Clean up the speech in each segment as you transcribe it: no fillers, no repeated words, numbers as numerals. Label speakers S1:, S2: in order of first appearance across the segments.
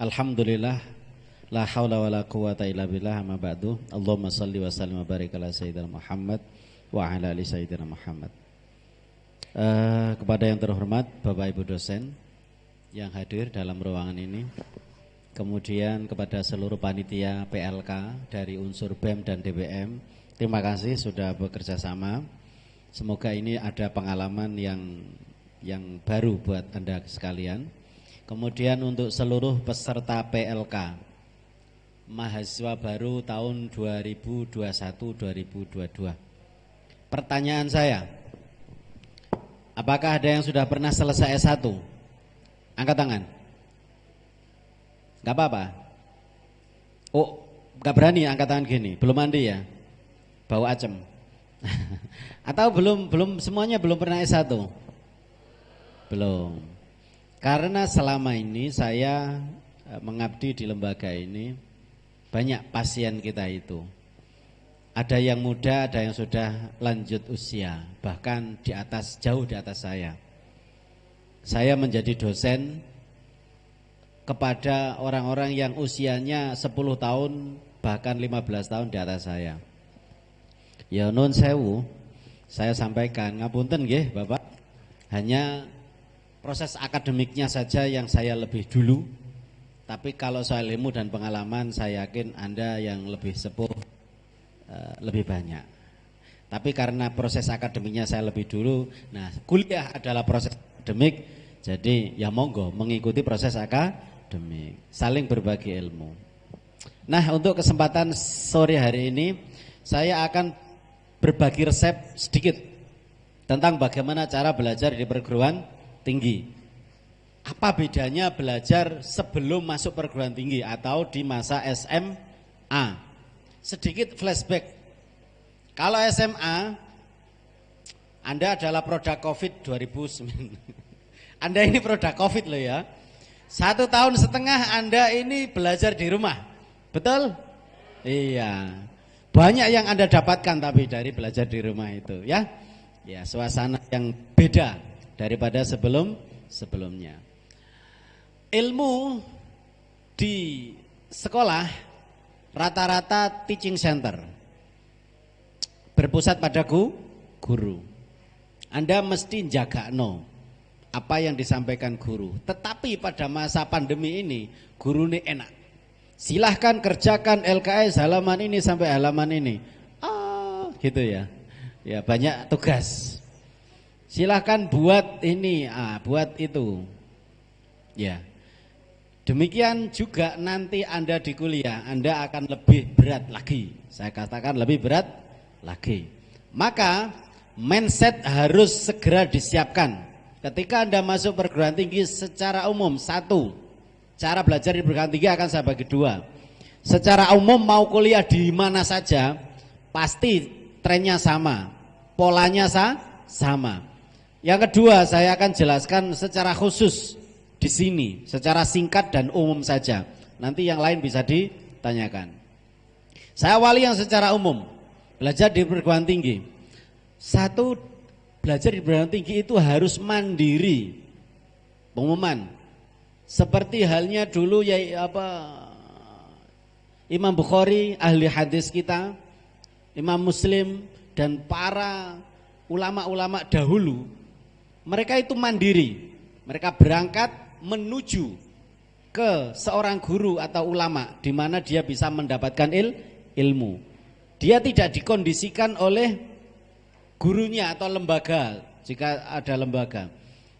S1: Alhamdulillah, la haula wala quwata illa billah, amma ba'du. Allahumma salli wa sallim wa barik ala sayyidina Muhammad wa ala ali sayyidina Muhammad. Kepada yang terhormat Bapak Ibu dosen yang hadir dalam ruangan ini, kemudian kepada seluruh panitia PLK dari unsur BEM dan DBM, terima kasih sudah bekerja sama. Semoga ini ada pengalaman yang baru buat Anda sekalian. Kemudian untuk seluruh peserta PLK mahasiswa baru tahun 2021-2022. Pertanyaan saya, apakah ada yang sudah pernah selesai S1? Angkat tangan. Gak apa-apa. Oh, gak berani angkat tangan gini. Belum mandi ya? Bau acem. Atau belum semuanya belum pernah S1? Belum. Karena selama ini saya mengabdi di lembaga ini, banyak pasien kita itu. Ada yang muda, ada yang sudah lanjut usia, bahkan jauh di atas saya. Saya menjadi dosen kepada orang-orang yang usianya 10 tahun, bahkan 15 tahun di atas saya. Ya nun sewu, saya sampaikan, ngapunten nggih Bapak, hanya proses akademiknya saja yang saya lebih dulu. Tapi kalau soal ilmu dan pengalaman, saya yakin Anda yang lebih sepuh lebih banyak. Tapi karena proses akademiknya saya lebih dulu, nah kuliah adalah proses akademik, jadi ya monggo mengikuti proses akademik, saling berbagi ilmu. Nah, untuk kesempatan sore hari ini, saya akan berbagi resep sedikit tentang bagaimana cara belajar di perguruan tinggi. Apa bedanya belajar sebelum masuk perguruan tinggi atau di masa SMA? Sedikit flashback. Kalau SMA, Anda adalah produk COVID 2009. Anda ini produk COVID loh ya. 1,5 tahun Anda ini belajar di rumah. Betul? Iya. Banyak yang Anda dapatkan tapi dari belajar di rumah itu ya. Ya, suasana yang beda daripada sebelumnya. Ilmu di sekolah rata-rata teaching center, berpusat pada guru. Anda mesti jaga apa yang disampaikan guru. Tetapi pada masa pandemi ini, guru ini enak. Silahkan kerjakan LKS halaman ini sampai halaman ini. Gitu ya. Ya, banyak tugas. Silahkan buat ini, buat itu. Ya. Demikian juga nanti Anda di kuliah, Anda akan lebih berat lagi. Saya katakan lebih berat lagi. Maka mindset harus segera disiapkan. Ketika Anda masuk perguruan tinggi secara umum, satu, cara belajar di perguruan tinggi akan saya bagi dua. Secara umum mau kuliah di mana saja, pasti trennya sama, polanya sama. Yang kedua, saya akan jelaskan secara khusus di sini, secara singkat dan umum saja. Nanti yang lain bisa ditanyakan. Saya awali yang secara umum. Belajar di perguruan tinggi. Satu, belajar di perguruan tinggi itu harus mandiri. Pengumuman. Seperti halnya dulu Imam Bukhari, ahli hadis kita, Imam Muslim dan para ulama-ulama dahulu. Mereka itu mandiri, mereka berangkat menuju ke seorang guru atau ulama di mana dia bisa mendapatkan ilmu. Dia tidak dikondisikan oleh gurunya atau lembaga jika ada lembaga.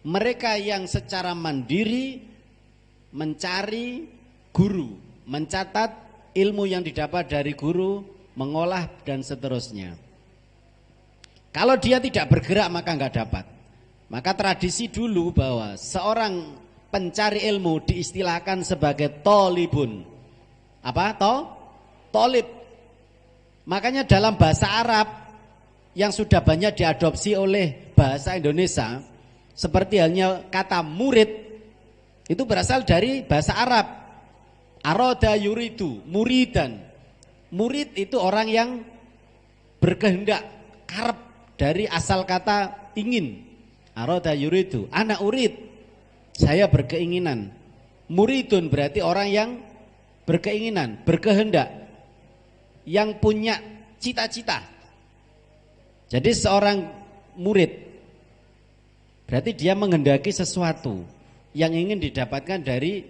S1: Mereka yang secara mandiri mencari guru, mencatat ilmu yang didapat dari guru, mengolah dan seterusnya. Kalau dia tidak bergerak maka nggak dapat. Maka tradisi dulu bahwa seorang pencari ilmu diistilahkan sebagai tolibun. Apa? Tolib. Makanya dalam bahasa Arab yang sudah banyak diadopsi oleh bahasa Indonesia, seperti halnya kata murid, itu berasal dari bahasa Arab. Aroda yuridu, muridan. Murid itu orang yang berkehendak, karep, dari asal kata ingin. Aroda yuridu, ana urid, saya berkeinginan. Muridun berarti orang yang berkeinginan, berkehendak, yang punya cita-cita. Jadi seorang murid berarti dia menghendaki sesuatu yang ingin didapatkan dari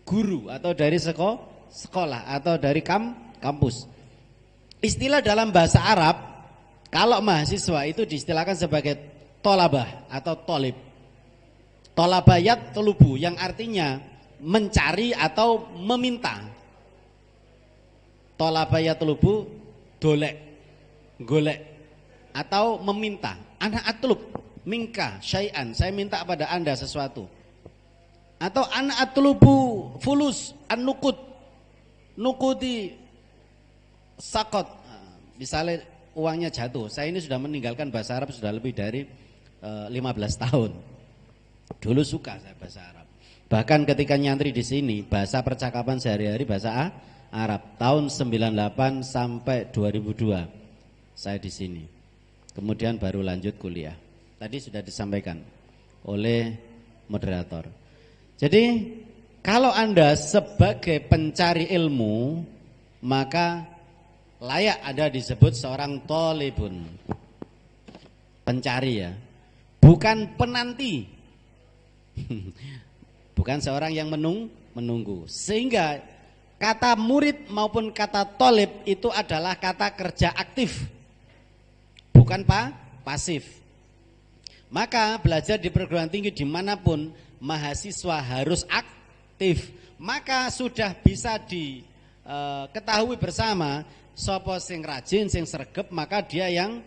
S1: guru atau dari sekolah atau dari kampus. Istilah dalam bahasa Arab, kalau mahasiswa itu diistilahkan sebagai tolabah atau tolib. Tolabayat tolubu yang artinya mencari atau meminta. Tolabayat tolubu dolek, golek atau meminta. Ana atlub minka syai'an, saya minta pada Anda sesuatu. Atau ana atlubu fulus an-nuqud, nuqudi sakot. Misalnya uangnya jatuh. Saya ini sudah meninggalkan bahasa Arab sudah lebih dari 15 tahun. Dulu suka saya bahasa Arab. Bahkan ketika nyantri di sini, bahasa percakapan sehari-hari bahasa Arab. Tahun 98 sampai 2002 saya di sini. Kemudian baru lanjut kuliah. Tadi sudah disampaikan oleh moderator. Jadi kalau Anda sebagai pencari ilmu, maka layak Anda disebut seorang tolibun, pencari ya, bukan penanti, bukan seorang yang menunggu. Sehingga kata murid maupun kata tolib itu adalah kata kerja aktif, bukan pasif. Maka belajar di perguruan tinggi dimanapun mahasiswa harus aktif. Maka sudah bisa diketahui bersama sopo sing rajin, sing sregep, maka dia yang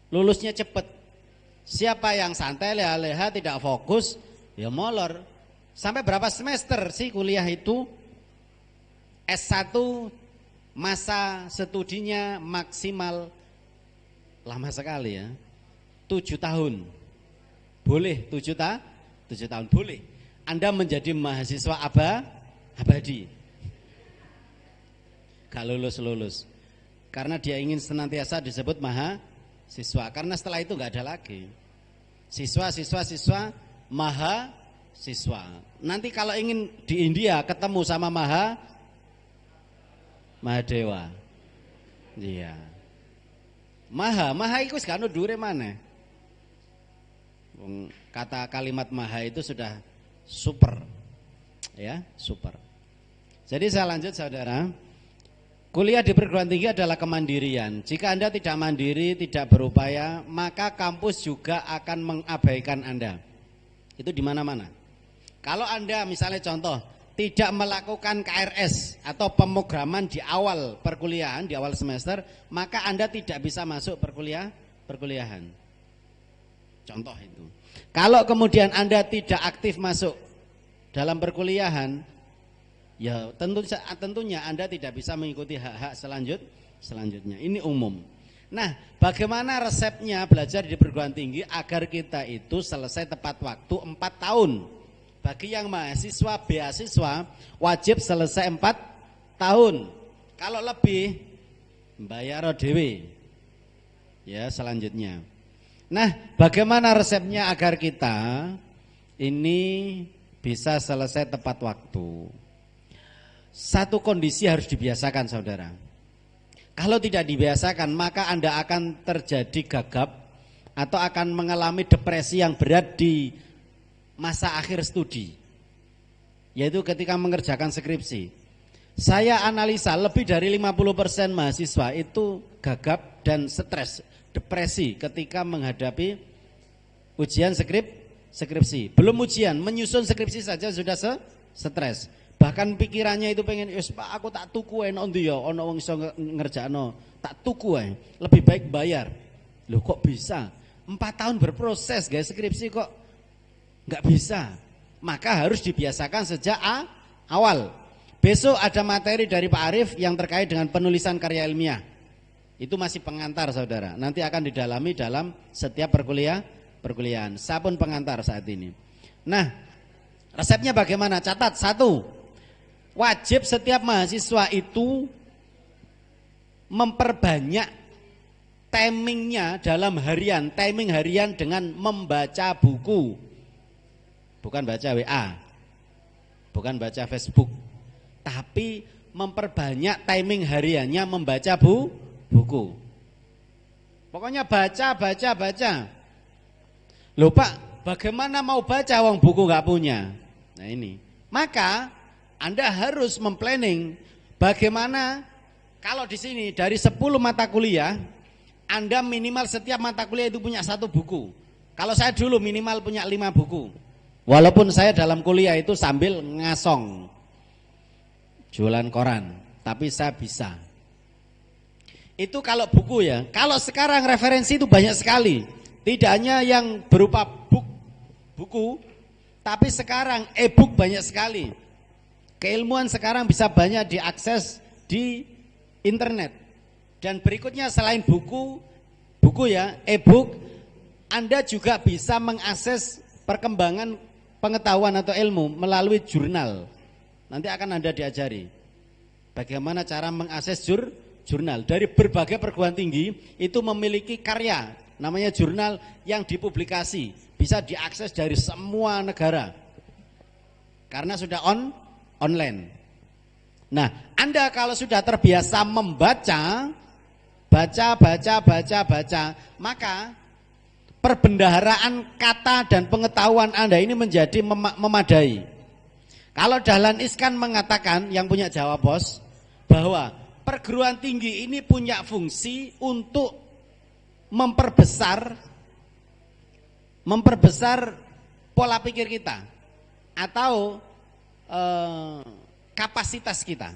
S1: lulusnya cepet. Siapa yang santai, leha-leha, tidak fokus, ya molor. Sampai berapa semester sih kuliah itu? S1 masa studinya maksimal lama sekali ya, 7 tahun. Boleh 7 tahun boleh. Anda menjadi mahasiswa abadi. Gak lulus. Karena dia ingin senantiasa disebut mahasiswa. Karena setelah itu gak ada lagi. Siswa, mahasiswa. Nanti kalau ingin di India ketemu sama Mahadewa. Iya. Maha itu kan dure mana? Kata kalimat maha itu sudah super. Ya, super. Jadi saya lanjut saudara. Kuliah di perguruan tinggi adalah kemandirian. Jika Anda tidak mandiri, tidak berupaya, maka kampus juga akan mengabaikan Anda. Itu di mana-mana. Kalau Anda misalnya contoh tidak melakukan KRS atau pemrograman di awal perkuliahan, di awal semester, maka Anda tidak bisa masuk perkuliahan. Contoh itu. Kalau kemudian Anda tidak aktif masuk dalam perkuliahan, ya tentunya Anda tidak bisa mengikuti hak-hak selanjutnya. Ini umum. Nah, bagaimana resepnya belajar di perguruan tinggi agar kita itu selesai tepat waktu 4 tahun? Bagi yang mahasiswa beasiswa wajib selesai 4 tahun. Kalau lebih bayar dhewe. Ya, selanjutnya. Nah, bagaimana resepnya agar kita ini bisa selesai tepat waktu? Satu kondisi harus dibiasakan saudara. Kalau tidak dibiasakan maka Anda akan terjadi gagap atau akan mengalami depresi yang berat di masa akhir studi, yaitu ketika mengerjakan skripsi. Saya analisa lebih dari 50% mahasiswa itu gagap dan stres, depresi ketika menghadapi ujian skripsi. Belum ujian, menyusun skripsi saja sudah stres. Bahkan pikirannya itu pengen, Pak aku tak tuku ono ndi ya, ono wong iso ngerjakno, tak tuku ae. Lebih baik bayar. Loh kok bisa? 4 tahun berproses guys skripsi kok nggak bisa. Maka harus dibiasakan sejak awal. Besok ada materi dari Pak Arif yang terkait dengan penulisan karya ilmiah. Itu masih pengantar saudara. Nanti akan didalami dalam setiap perkuliahan. Saya pun pengantar saat ini. Nah, resepnya bagaimana? Catat, 1. Wajib setiap mahasiswa itu memperbanyak timing harian dengan membaca buku. bukan baca WA, bukan baca Facebook, tapi memperbanyak timing hariannya membaca buku. Pokoknya baca. Loh Pak, bagaimana mau baca wong buku nggak punya? Nah ini, maka Anda harus memplanning bagaimana kalau di sini dari 10 mata kuliah, Anda minimal setiap mata kuliah itu punya 1 buku. Kalau saya dulu minimal punya 5 buku. Walaupun saya dalam kuliah itu sambil ngasong, jualan koran, tapi saya bisa. Itu kalau buku ya. Kalau sekarang referensi itu banyak sekali. Tidak hanya yang berupa buku, tapi sekarang e-book banyak sekali. Keilmuan sekarang bisa banyak diakses di internet. Dan berikutnya selain buku ya, e-book, Anda juga bisa mengakses perkembangan pengetahuan atau ilmu melalui jurnal. Nanti akan Anda diajari bagaimana cara mengakses jurnal. Dari berbagai perguruan tinggi itu memiliki karya, namanya jurnal yang dipublikasi, bisa diakses dari semua negara karena sudah online. Nah, Anda kalau sudah terbiasa membaca, baca, maka perbendaharaan kata dan pengetahuan Anda ini menjadi memadai. Kalau Dahlan Iskan mengatakan, yang punya Jawa Pos, bahwa perguruan tinggi ini punya fungsi untuk memperbesar pola pikir kita atau kapasitas kita.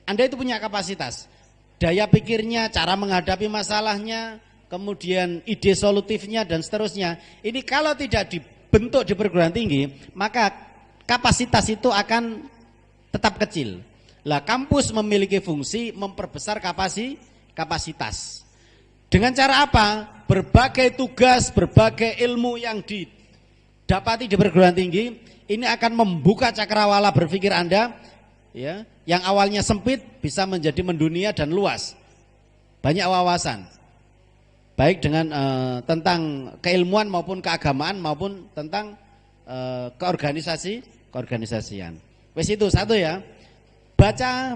S1: Anda itu punya kapasitas, daya pikirnya, cara menghadapi masalahnya, kemudian ide solutifnya dan seterusnya. Ini kalau tidak dibentuk di perguruan tinggi, maka kapasitas itu akan tetap kecil. Lah, kampus memiliki fungsi memperbesar kapasitas. Dengan cara apa? Berbagai tugas, berbagai ilmu yang didapati di perguruan tinggi, ini akan membuka cakrawala berpikir Anda, ya, yang awalnya sempit bisa menjadi mendunia dan luas. Banyak wawasan, baik dengan tentang keilmuan maupun keagamaan maupun tentang keorganisasian. Wes itu satu ya. Baca.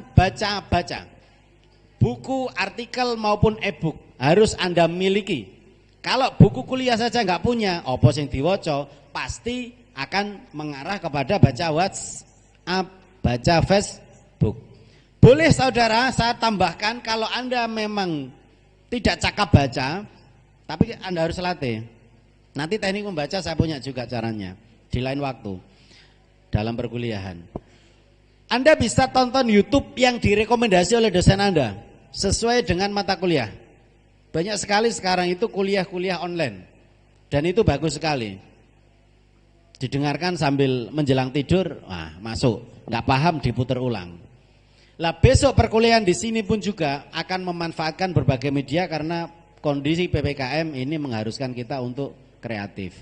S1: Buku, artikel maupun e-book harus Anda miliki. Kalau buku kuliah saja nggak punya, apa sing diwaca, pasti akan mengarah kepada baca WhatsApp, baca Facebook. Boleh saudara saya tambahkan, kalau Anda memang tidak cakap baca, tapi Anda harus latih. Nanti teknik membaca saya punya juga caranya di lain waktu dalam perkuliahan. Anda bisa tonton YouTube yang direkomendasi oleh dosen Anda sesuai dengan mata kuliah. Banyak sekali sekarang itu kuliah-kuliah online, dan itu bagus sekali. Didengarkan sambil menjelang tidur, masuk. Nggak paham diputar ulang. Lah, besok perkuliahan di sini pun juga akan memanfaatkan berbagai media karena kondisi PPKM ini mengharuskan kita untuk kreatif.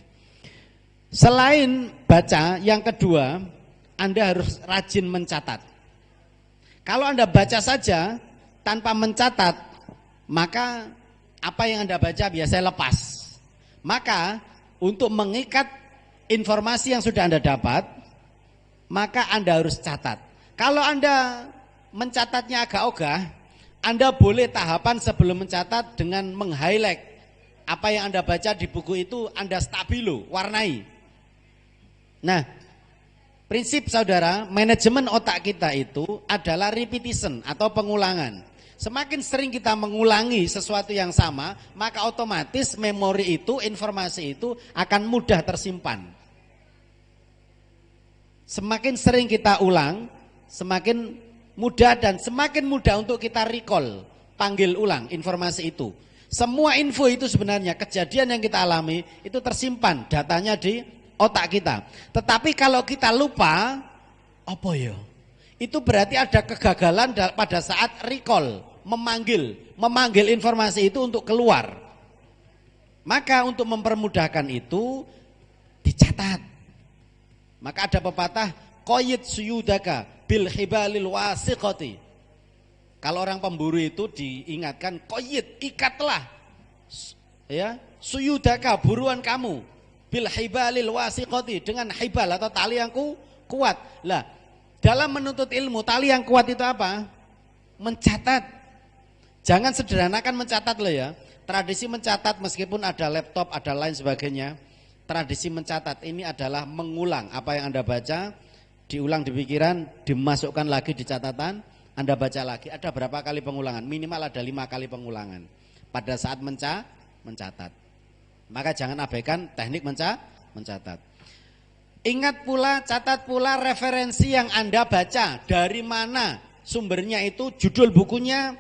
S1: Selain baca, yang kedua, Anda harus rajin mencatat. Kalau Anda baca saja tanpa mencatat, maka apa yang Anda baca biasanya lepas. Maka untuk mengikat informasi yang sudah Anda dapat, maka Anda harus catat. Kalau Anda mencatatnya agak ogah, Anda boleh tahapan sebelum mencatat dengan meng-highlight apa yang Anda baca di buku itu, Anda stabilo, warnai. Nah, prinsip saudara, manajemen otak kita itu adalah repetition atau pengulangan. Semakin sering kita mengulangi sesuatu yang sama, maka otomatis memori itu, informasi itu akan mudah tersimpan. Semakin sering kita ulang, semakin mudah dan semakin mudah untuk kita recall, panggil ulang informasi itu. Semua info itu sebenarnya kejadian yang kita alami itu tersimpan datanya di otak kita. Tetapi kalau kita lupa, apa ya? Itu berarti ada kegagalan pada saat recall, memanggil informasi itu untuk keluar. Maka untuk mempermudahkan itu dicatat. Maka ada pepatah, qayyid suyudaka bil hibalil wasiqati. Kalau orang pemburu itu diingatkan, qayyid, ikatlah ya, suyudaka, buruan kamu, bil hibalil wasiqati, dengan hibal atau tali yang kuat. Lah, dalam menuntut ilmu tali yang kuat itu apa? Mencatat. Jangan sederhanakan mencatat loh ya. Tradisi mencatat meskipun ada laptop, ada lain sebagainya. Tradisi mencatat ini adalah mengulang apa yang Anda baca, diulang di pikiran, dimasukkan lagi di catatan, Anda baca lagi. Ada berapa kali pengulangan? Minimal ada 5 kali pengulangan pada saat mencatat. Maka jangan abaikan teknik mencatat. Ingat pula, catat pula referensi yang Anda baca, dari mana sumbernya itu, judul bukunya,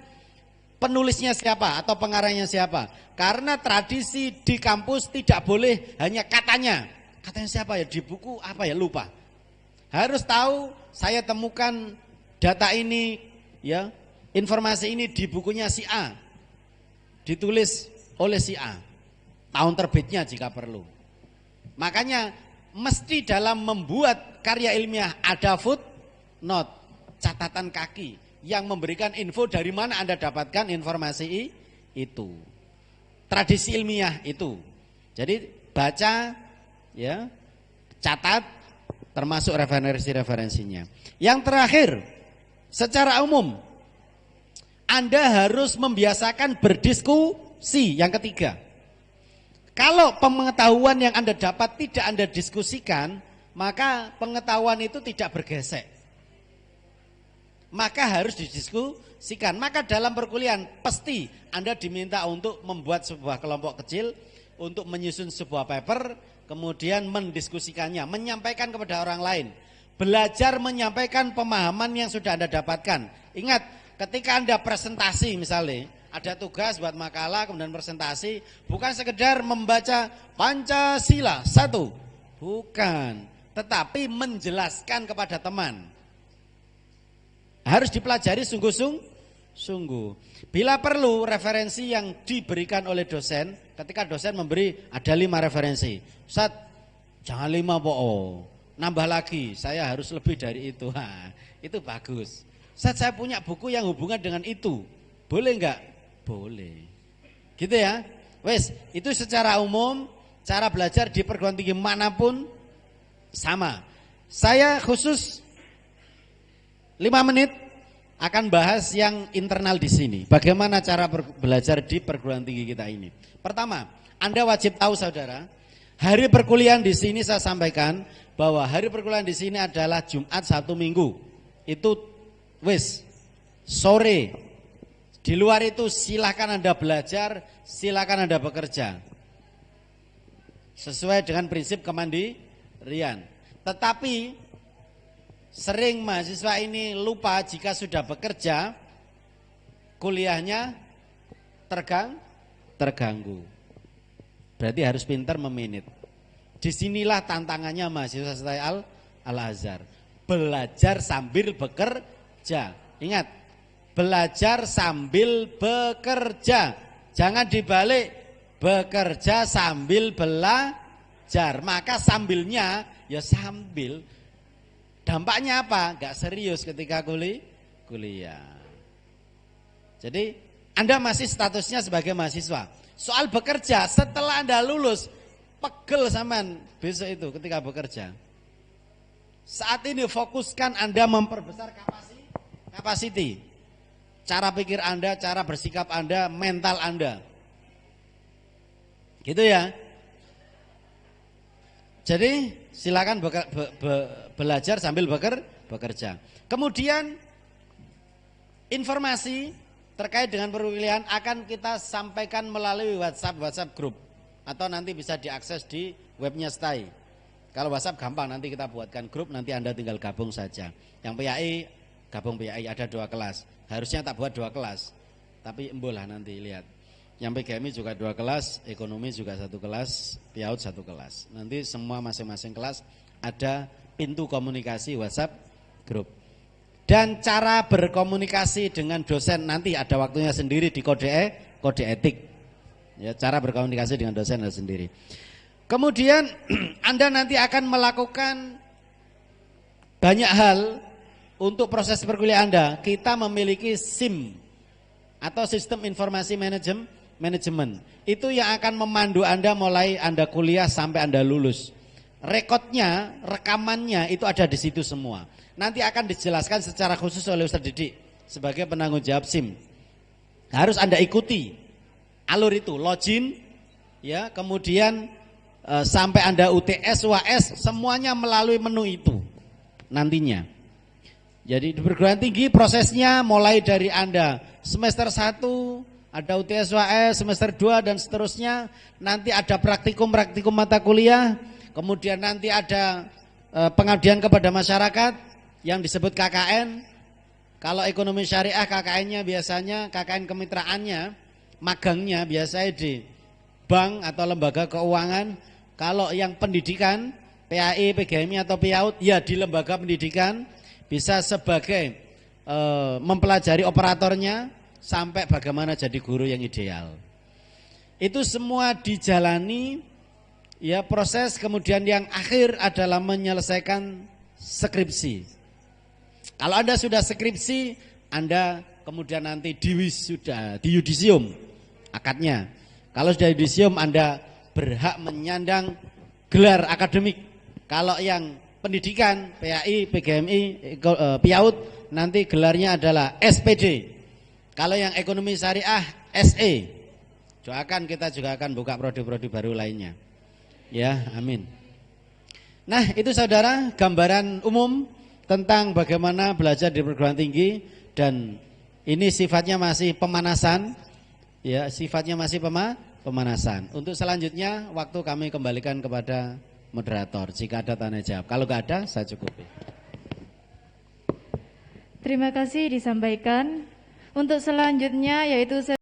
S1: penulisnya siapa atau pengarangnya siapa. Karena tradisi di kampus tidak boleh hanya katanya. Katanya siapa ya, di buku apa ya, lupa. Harus tahu, saya temukan data ini ya, informasi ini di bukunya si A. Ditulis oleh si A. Tahun terbitnya jika perlu. Makanya mesti dalam membuat karya ilmiah ada footnote, catatan kaki yang memberikan info dari mana Anda dapatkan informasi itu. Tradisi ilmiah itu. Jadi baca ya, catat termasuk referensi-referensinya. Yang terakhir, secara umum Anda harus membiasakan berdiskusi. Yang ketiga, kalau pengetahuan yang Anda dapat tidak Anda diskusikan, maka pengetahuan itu tidak bergesek. Maka harus didiskusikan. Maka dalam perkuliahan pasti Anda diminta untuk membuat sebuah kelompok kecil, untuk menyusun sebuah paper, kemudian mendiskusikannya, menyampaikan kepada orang lain. Belajar menyampaikan pemahaman yang sudah Anda dapatkan. Ingat, ketika Anda presentasi misalnya, ada tugas buat makalah, kemudian presentasi, bukan sekedar membaca Pancasila 1, bukan, tetapi menjelaskan kepada teman. Harus dipelajari sungguh-sungguh. Bila perlu referensi yang diberikan oleh dosen, ketika dosen memberi ada 5 referensi. Ustaz, jangan 5 nambah lagi, saya harus lebih dari itu. Itu bagus. Ustaz, saya punya buku yang hubungan dengan itu. Boleh enggak? Boleh. Gitu ya. Wes, itu secara umum cara belajar di perguruan tinggi manapun sama. Saya khusus 5 menit akan bahas yang internal di sini. Bagaimana cara belajar di perguruan tinggi kita ini? Pertama, Anda wajib tahu saudara, hari perkuliahan di sini saya sampaikan bahwa hari perkuliahan di sini adalah Jumat 1 minggu. Itu wis sore. Di luar itu silakan Anda belajar, silakan Anda bekerja. Sesuai dengan prinsip kemandirian. Tetapi sering mahasiswa ini lupa jika sudah bekerja, kuliahnya terganggu. Berarti harus pintar memanage. Disinilah tantangannya mahasiswa saya Al-Azhar. Belajar sambil bekerja. Ingat, belajar sambil bekerja. Jangan dibalik, bekerja sambil belajar. Maka sambilnya ya sambil. Dampaknya apa? Gak serius ketika kuliah. Jadi Anda masih statusnya sebagai mahasiswa. Soal bekerja setelah Anda lulus, pegel sampean besok itu ketika bekerja. Saat ini fokuskan Anda memperbesar kapasiti. Cara pikir Anda, cara bersikap Anda, mental Anda. Gitu ya. Jadi silakan belajar sambil bekerja. Kemudian informasi terkait dengan perkuliahan akan kita sampaikan melalui WhatsApp group atau nanti bisa diakses di webnya STAI. Kalau WhatsApp gampang, nanti kita buatkan grup, nanti Anda tinggal gabung saja. Yang PAI gabung PAI, ada 2 kelas. Harusnya tak buat 2 kelas, tapi embolah nanti lihat. Yang PGMI juga 2 kelas, ekonomi juga 1 kelas, PIAUD 1 kelas. Nanti semua masing-masing kelas ada pintu komunikasi WhatsApp grup. Dan cara berkomunikasi dengan dosen nanti ada waktunya sendiri di kode etik. Ya, cara berkomunikasi dengan dosen ada sendiri. Kemudian Anda nanti akan melakukan banyak hal untuk proses perkuliahan Anda. Kita memiliki SIM atau sistem informasi manajemen manajemen. Itu yang akan memandu Anda mulai Anda kuliah sampai Anda lulus. Rekodnya, rekamannya itu ada di situ semua. Nanti akan dijelaskan secara khusus oleh Ustadz Didik sebagai penanggung jawab SIM. Harus Anda ikuti alur itu, login, ya, kemudian sampai Anda UTS, UAS, semuanya melalui menu itu nantinya. Jadi di perguruan tinggi prosesnya mulai dari Anda semester 1 ada UTS UAS, semester 2 dan seterusnya. Nanti ada praktikum mata kuliah, kemudian nanti ada pengabdian kepada masyarakat yang disebut KKN. Kalau ekonomi syariah KKN-nya biasanya KKN kemitraannya, magangnya biasanya di bank atau lembaga keuangan. Kalau yang pendidikan, PAI, PGMI atau PIAUD, ya di lembaga pendidikan. Bisa sebagai mempelajari operatornya sampai bagaimana jadi guru yang ideal. Itu semua dijalani, ya, proses. Kemudian yang akhir adalah menyelesaikan skripsi. Kalau Anda sudah skripsi, Anda kemudian nanti diwisuda, di yudisium akadnya. Kalau sudah yudisium, Anda berhak menyandang gelar akademik. Kalau yang pendidikan, PAI, PGMI, PIAUD, nanti gelarnya adalah SPD. Kalau yang ekonomi syariah, SE. Kita juga akan buka prodi-prodi baru lainnya. Ya, amin. Nah, itu saudara gambaran umum tentang bagaimana belajar di perguruan tinggi, dan ini sifatnya masih pemanasan. Ya, sifatnya masih pemanasan. Untuk selanjutnya waktu kami kembalikan kepada moderator jika ada tanya jawab. Kalau nggak ada, saya cukupi.
S2: Terima kasih disampaikan. Untuk selanjutnya yaitu